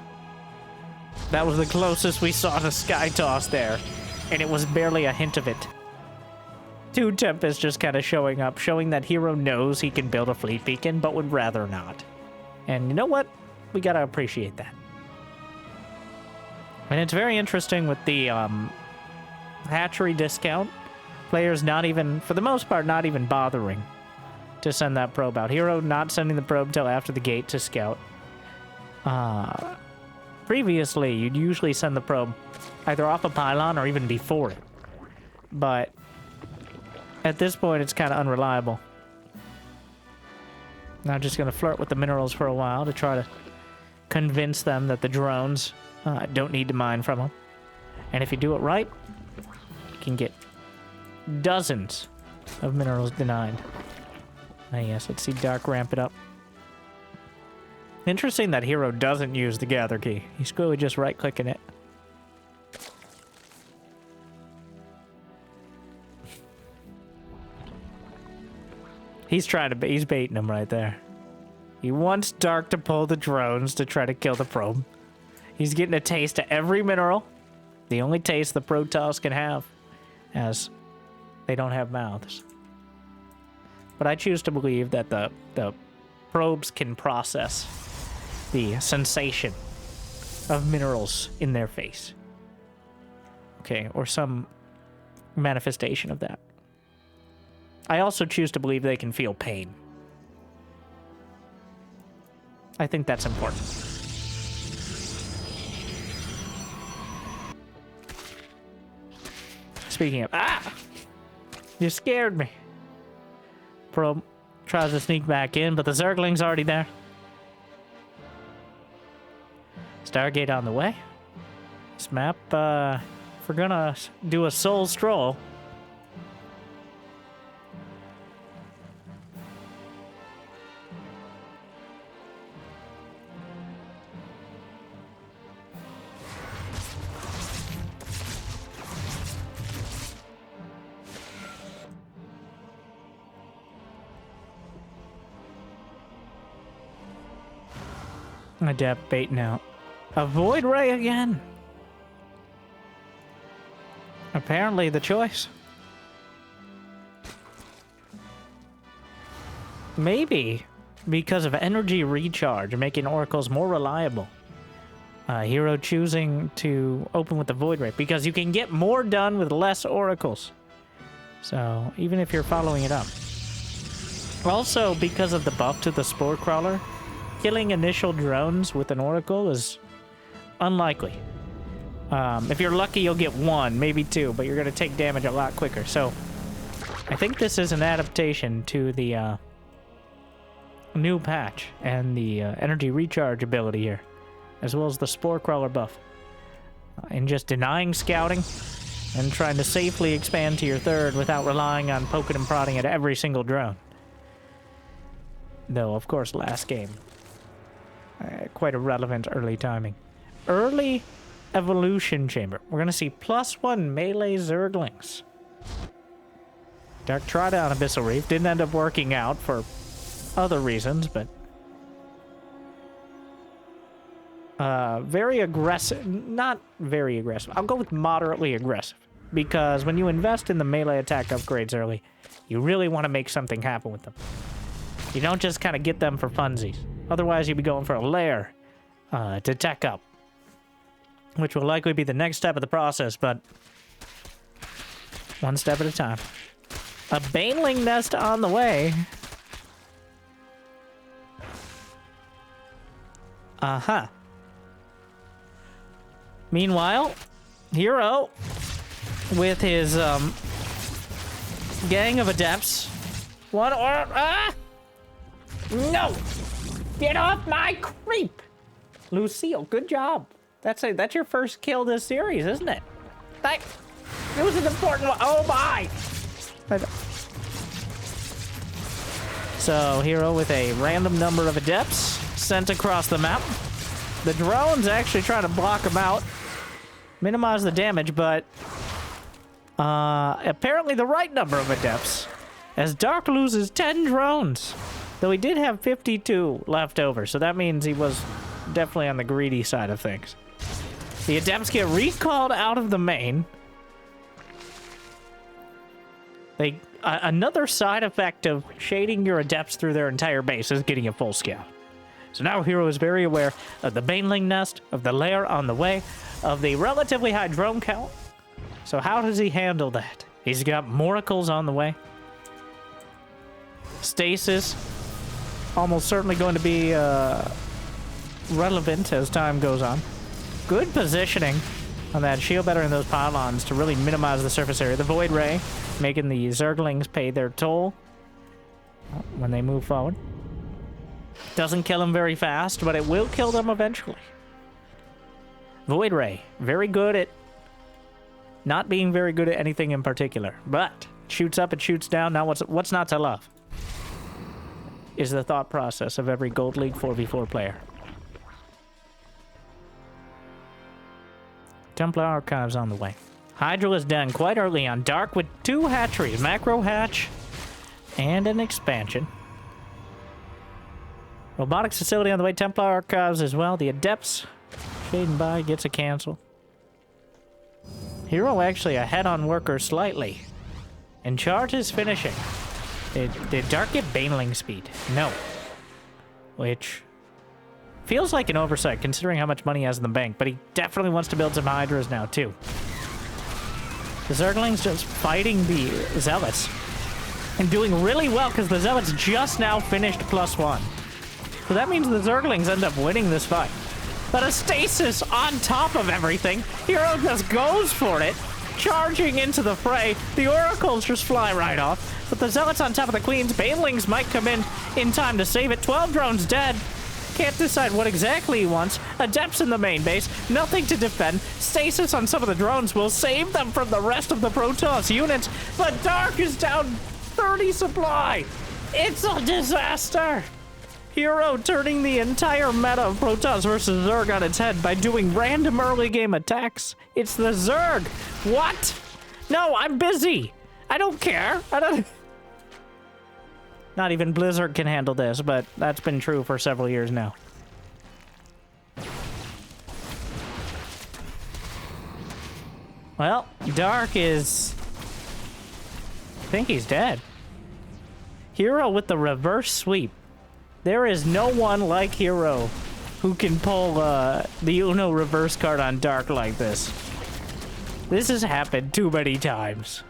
That was the closest we saw to Sky Toss there, and it was barely a hint of it. Two Tempest just kind of showing up, showing that Hero knows he can build a fleet beacon, but would rather not. And you know what? We gotta appreciate that. And it's very interesting with the hatchery discount. Players not even, for the most part, not even bothering to send that probe out. Hero not sending the probe till after the gate to scout. Previously, you'd usually send the probe either off a pylon or even before it. But at this point, it's kind of unreliable. Now just going to flirt with the minerals for a while to try to convince them that the drones don't need to mine from them. And if you do it right, you can get dozens of minerals denied. Yes, let's see Dark ramp it up. Interesting that Hero doesn't use the gather key. He's clearly just right-clicking it. He's baiting him right there. He wants Dark to pull the drones to try to kill the probe. He's getting a taste of every mineral. The only taste the Protoss can have, as they don't have mouths. But I choose to believe that the probes can process the sensation of minerals in their face. Okay, or some manifestation of that. I also choose to believe they can feel pain. I think that's important. Speaking of... Ah! You scared me. Probe tries to sneak back in, but the Zergling's already there. Stargate on the way. This map, if we're gonna do a soul stroll... Adept baiting out. A Void Ray again. Apparently the choice. Maybe because of energy recharge, making oracles more reliable. Hero choosing to open with the Void Ray because you can get more done with less oracles. So even if you're following it up. Also, because of the buff to the Spore Crawler, killing initial drones with an oracle is unlikely. If you're lucky, you'll get one, maybe two, but you're going to take damage a lot quicker. So I think this is an adaptation to the new patch and the energy recharge ability here, as well as the Spore Crawler buff. And just denying scouting and trying to safely expand to your third without relying on poking and prodding at every single drone. Though, of course, last game. Quite a relevant early timing. Early evolution chamber. We're going to see +1 melee Zerglings. Dark tried out on Abyssal Reef. Didn't end up working out for other reasons, but... very aggressive. Not very aggressive. I'll go with moderately aggressive. Because when you invest in the melee attack upgrades early, you really want to make something happen with them. You don't just kind of get them for funsies. Otherwise, you'd be going for a lair to tech up. Which will likely be the next step of the process, but one step at a time. A Baneling nest on the way. Uh-huh. Meanwhile, Hero with his gang of adepts. What or no! Get off my creep! Lucille, good job. That's your first kill this series, isn't it? It was an important one. Oh my! So, Hero with a random number of adepts sent across the map. The drones actually try to block him out, minimize the damage, but apparently the right number of adepts, as Dark loses 10 drones, though he did have 52 left over, so that means he was definitely on the greedy side of things. The adepts get recalled out of the main. Another side effect of shading your adepts through their entire base is getting a full scout. So now Hero is very aware of the baneling nest, of the lair on the way, of the relatively high drone count. So how does he handle that? He's got Moracles on the way. Stasis, almost certainly going to be relevant as time goes on. Good positioning on that shield better in those pylons to really minimize the surface area. The Void Ray, making the Zerglings pay their toll when they move forward. Doesn't kill them very fast, but it will kill them eventually. Void Ray, very good at not being very good at anything in particular, but shoots up, it shoots down. Now what's not to love is the thought process of every Gold League 4v4 player. Templar Archives on the way. Hydra is done quite early on Dark with 2 hatcheries, macro hatch and an expansion. Robotics facility on the way, Templar Archives as well. The Adepts shading by, gets a cancel. Hero actually ahead on workers slightly. And charge is finishing. Did Dark get baneling speed? No. Which feels like an oversight considering how much money he has in the bank, but he definitely wants to build some Hydras now too. The Zerglings just fighting the Zealots and doing really well because the Zealots just now finished +1. So that means the Zerglings end up winning this fight. But a stasis on top of everything. Hero just goes for it, charging into the fray. The Oracles just fly right off. But the Zealots on top of the Queens. Banelings might come in time to save it. 12 drones dead. Can't decide what exactly he wants. Adepts in the main base. Nothing to defend. Stasis on some of the drones will save them from the rest of the Protoss units. But Dark is down 30 supply. It's a disaster. Hero turning the entire meta of Protoss versus Zerg on its head by doing random early game attacks. It's the Zerg. What? No, I'm busy. I don't care. Not even Blizzard can handle this, but that's been true for several years now. Well, Dark is... I think he's dead. Hero with the reverse sweep. There is no one like Hero who can pull the Uno reverse card on Dark like this. This has happened too many times.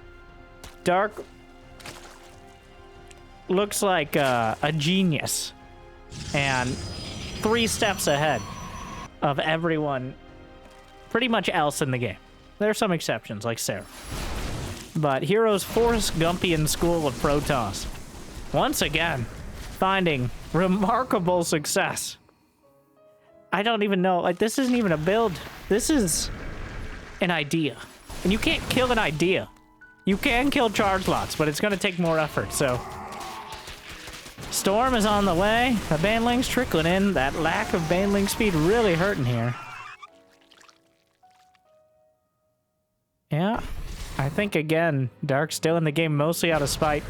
Dark looks like a genius and 3 steps ahead of everyone pretty much else in the game. There are some exceptions like Sarah. But Hero's Forrest Gumpian school of Protoss. Once again, finding remarkable success. I don't even know, like, this isn't even a build. This is an idea. And you can't kill an idea. You can kill charge lots, but it's gonna take more effort, so. Storm is on the way. The banelings trickling in. That lack of baneling speed really hurting here. Yeah, I think again, Dark's still in the game mostly out of spite.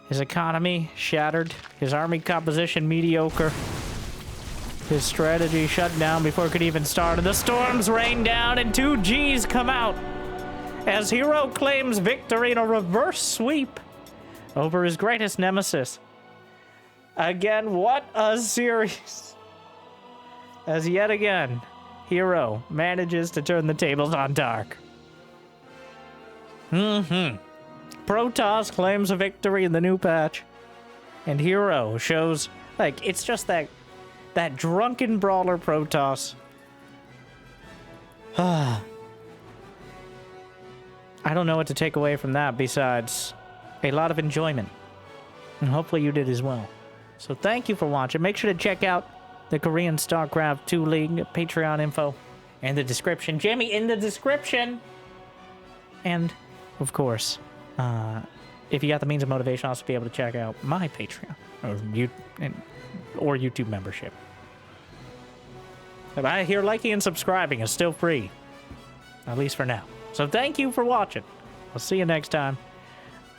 His economy shattered, his army composition mediocre, his strategy shut down before it could even start, and the storms rain down and 2 Gs come out as Hero claims victory in a reverse sweep over his greatest nemesis. Again, what a series. As yet again, Hero manages to turn the tables on Dark. Protoss claims a victory in the new patch. And Hero shows, like, it's just that drunken brawler Protoss. I don't know what to take away from that besides a lot of enjoyment. And hopefully you did as well. So thank you for watching. Make sure to check out the Korean StarCraft 2 League Patreon info in the description. Jamie, in the description! And, of course, if you got the means of motivation, also be able to check out my Patreon or YouTube membership. But I hear liking and subscribing is still free, at least for now. So thank you for watching. I'll see you next time.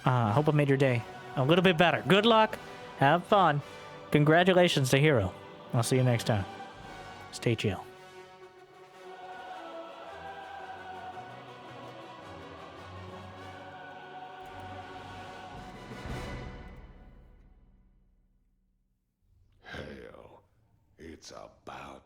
I hope I made your day a little bit better. Good luck. Have fun. Congratulations to Hero. I'll see you next time. Stay chill.
Hell, it's about